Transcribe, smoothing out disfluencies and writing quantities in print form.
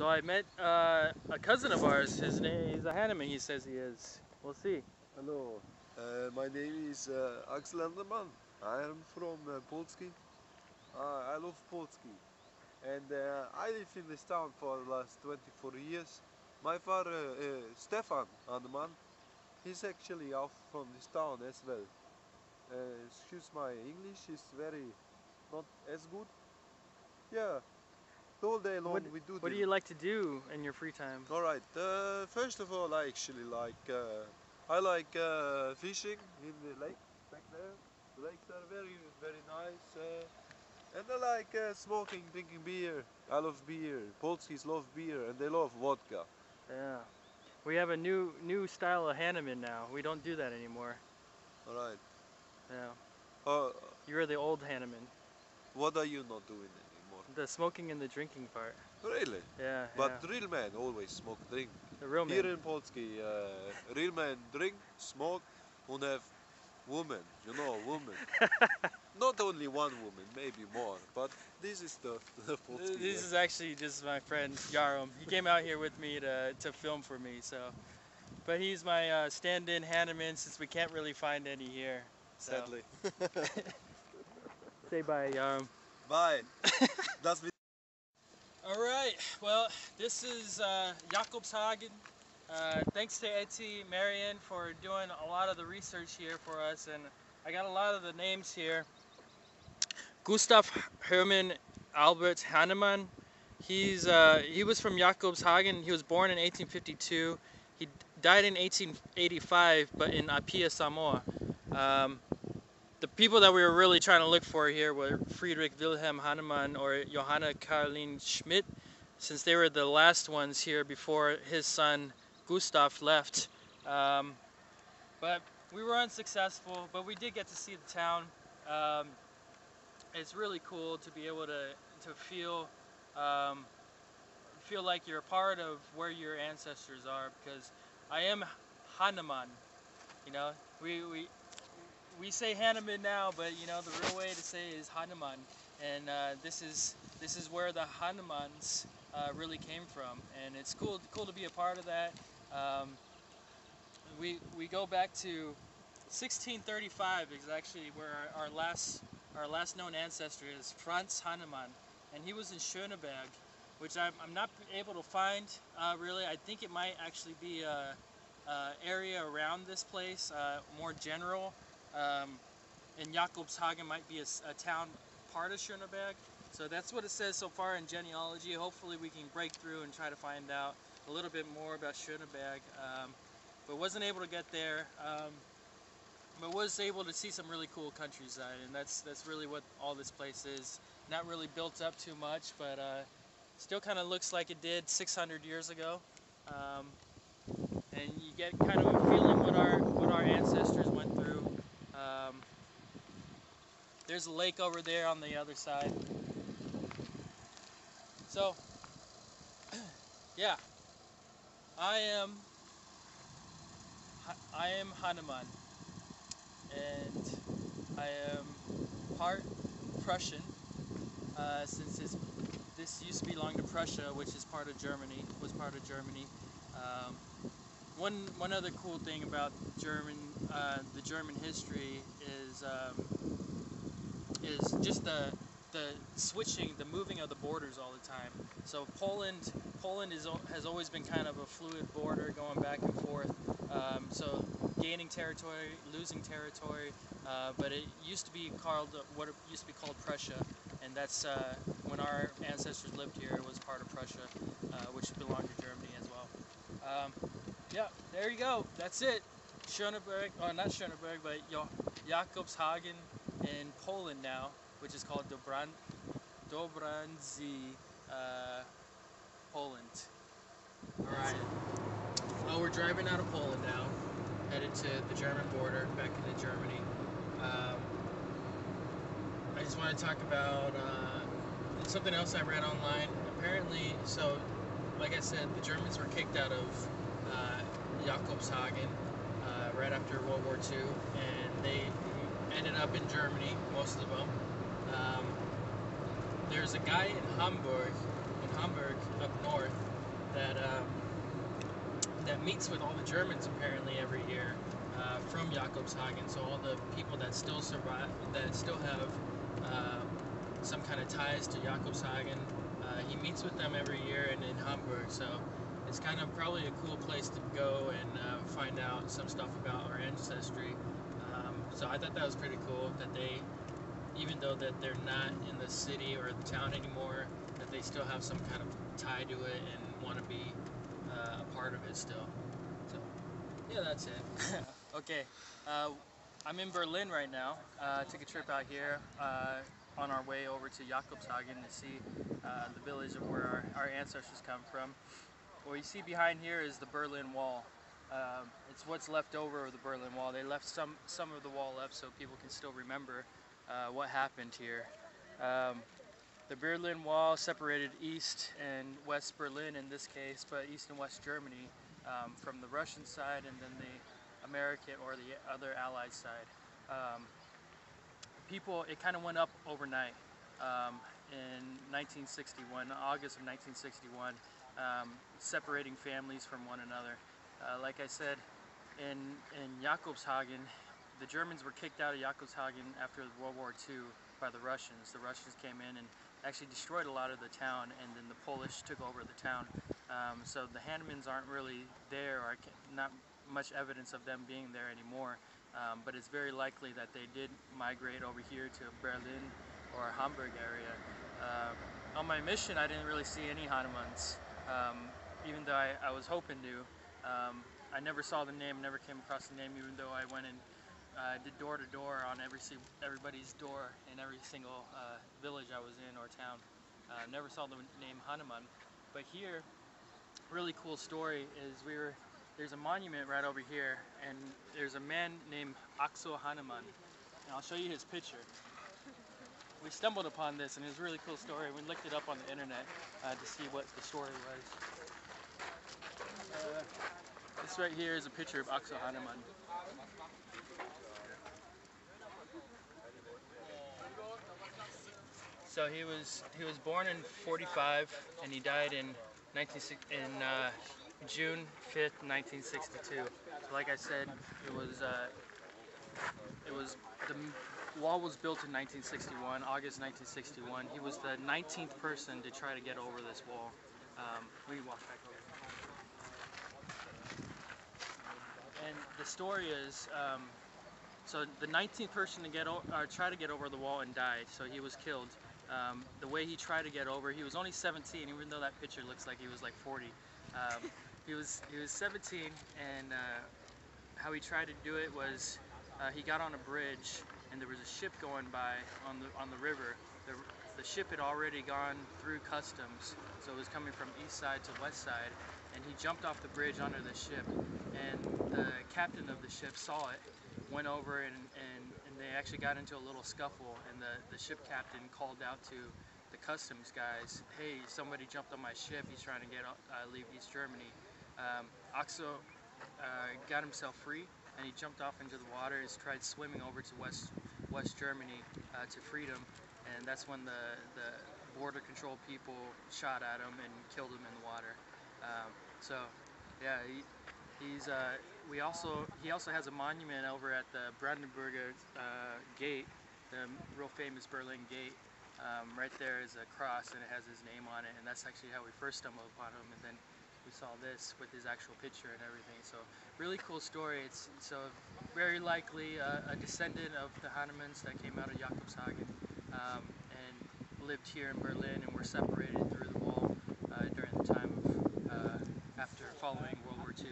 So I met a cousin of ours. His name, he's a Hannemann, he says he is. We'll see. Hello, my name is Axel Hannemann. I am from Polski. I love Polski, and I live in this town for the last 24 years. My father, Stefan Hannemann, he's actually off from this town as well. Excuse my English is very not as good. Yeah, the whole day long we do What do this. you like to do in your free time? All right. First of all, I actually like fishing in the lake back there. The lakes are very nice, and I like smoking, drinking beer. I love beer. Polskis love beer, and they love vodka. Yeah. We have a new style of Hannemann now. We don't do that anymore. All right. Yeah. Uh, You're the old Hannemann. what are you not doing anymore? The smoking and the drinking part. Really? Yeah. But yeah. real men always smoke, drink. The real Here man. in Polski, real men drink, smoke, and have women. You know, women. Not only one woman, maybe more, but this is the Polski way. This is actually just my friend Yarom. He came out here with me to film for me, so. But he's my stand-in Hannemann since we can't really find any here. So. Sadly. Say bye, Yarom. Bye. Das All right. Well, this is Jakobshagen. Thanks to Etty Marian for doing a lot of the research here for us, and I got a lot of the names here. Gustav Hermann Albert Hannemann. He was from Jakobshagen. He was born in 1852. He died in 1885, but in Apia, Samoa. The people that we were really trying to look for here were Friedrich Wilhelm Hannemann or Johanna Caroline Schmidt, since they were the last ones here before his son Gustav left. But we were unsuccessful, but we did get to see the town. It's really cool to be able to feel like you're a part of where your ancestors are, because I am Hannemann. You know, we say Hannemann now, but you know the real way to say it is Hannemann, and this is where the Hannemanns really came from, and it's cool to be a part of that. We go back to 1635 is actually where our last known ancestor is, Franz Hannemann, and he was in Schöneberg, which I'm not able to find really. I think it might actually be a area around this place, more general. And Jakobshagen might be a town part of Schöneberg. So that's what it says so far in genealogy. Hopefully we can break through and try to find out a little bit more about Schöneberg. But wasn't able to get there. But was able to see some really cool countryside, and that's really what all this place is. Not really built up too much, but still kind of looks like it did 600 years ago. And you get kind of a feeling what our ancestors went through. There's a lake over there on the other side. So, yeah, I am Hannemann, and I am part Prussian, since this used to belong to Prussia, which is part of Germany. One other cool thing about the German history is just the switching, the moving of the borders all the time. So Poland has always been kind of a fluid border, going back and forth. So gaining territory, losing territory, but it used to be called what it used to be called Prussia, and that's when our ancestors lived here. It was part of Prussia, which belonged to Germany as well. Yeah, there you go. That's it. Schöneberg, or not Schöneberg, but Jakobshagen in Poland now, which is called Dobranzy, Poland. All right. Well, we're driving out of Poland now, headed to the German border, back into Germany. I just want to talk about something else I read online. Apparently, so like I said, the Germans were kicked out of Jakobshagen right after World War II, and they ended up in Germany, most of them. There's a guy in Hamburg up north, that that meets with all the Germans apparently every year from Jakobshagen. So all the people that still survive, that still have some kind of ties to Jakobshagen, he meets with them every year in Hamburg. So it's kind of probably a cool place to go and find out some stuff about our ancestry. So I thought that was pretty cool that they, even though that they're not in the city or the town anymore, that they still have some kind of tie to it and want to be a part of it still. So yeah, that's it. Okay, I'm in Berlin right now. Took a trip out here on our way over to Jakobshagen to see the village of where our ancestors come from. What you see behind here is the Berlin Wall. It's what's left over of the Berlin Wall. They left some of the wall up so people can still remember what happened here. The Berlin Wall separated East and West Berlin in this case, but East and West Germany from the Russian side and then the American or the other Allied side. It kind of went up overnight in 1961, August of 1961, separating families from one another. Like I said, in Jakobshagen, the Germans were kicked out of Jakobshagen after World War II by the Russians. The Russians came in and actually destroyed a lot of the town, and then the Polish took over the town. So the Hannemanns aren't really there, or not much evidence of them being there anymore. But it's very likely that they did migrate over here to Berlin or Hamburg area. On my mission, I didn't really see any Hannemanns, even though I was hoping to. I never saw the name, never came across the name, even though I went and did door to door on everybody's door in every single village I was in or town. Never saw the name Hannemann. But here, really cool story is there's a monument right over here, and there's a man named Axel Hannemann, and I'll show you his picture. We stumbled upon this, and it was a really cool story. We looked it up on the internet to see what the story was. This right here is a picture of Axel Hannemann. So he was born in '45, and he died in June 5th, 1962. So like I said, the wall was built in 1961, August 1961. He was the 19th person to try to get over this wall. We can walk back over. And the story is, so the 19th person to try to get over the wall and died, so he was killed. The way he tried to get over, he was only 17, even though that picture looks like he was like 40. He was 17, and how he tried to do it was he got on a bridge, and there was a ship going by on the river. The ship had already gone through customs, so it was coming from east side to west side, and he jumped off the bridge onto the ship, and the captain of the ship saw it, went over, and they actually got into a little scuffle, and the ship captain called out to the customs guys, "Hey, somebody jumped on my ship, he's trying to leave East Germany." Axel got himself free, and he jumped off into the water. He tried swimming over to West Germany to freedom, and that's when the border control people shot at him and killed him in the water. So yeah, he also has a monument over at the Brandenburger Gate, the real famous Berlin Gate. Right there is a cross, and it has his name on it, and that's actually how we first stumbled upon him, and then we saw this with his actual picture and everything. So really cool story. It's so very likely a descendant of the Hannemanns that came out of Jakobshagen and lived here in Berlin, and were separated through the wall during the time of after following World War II.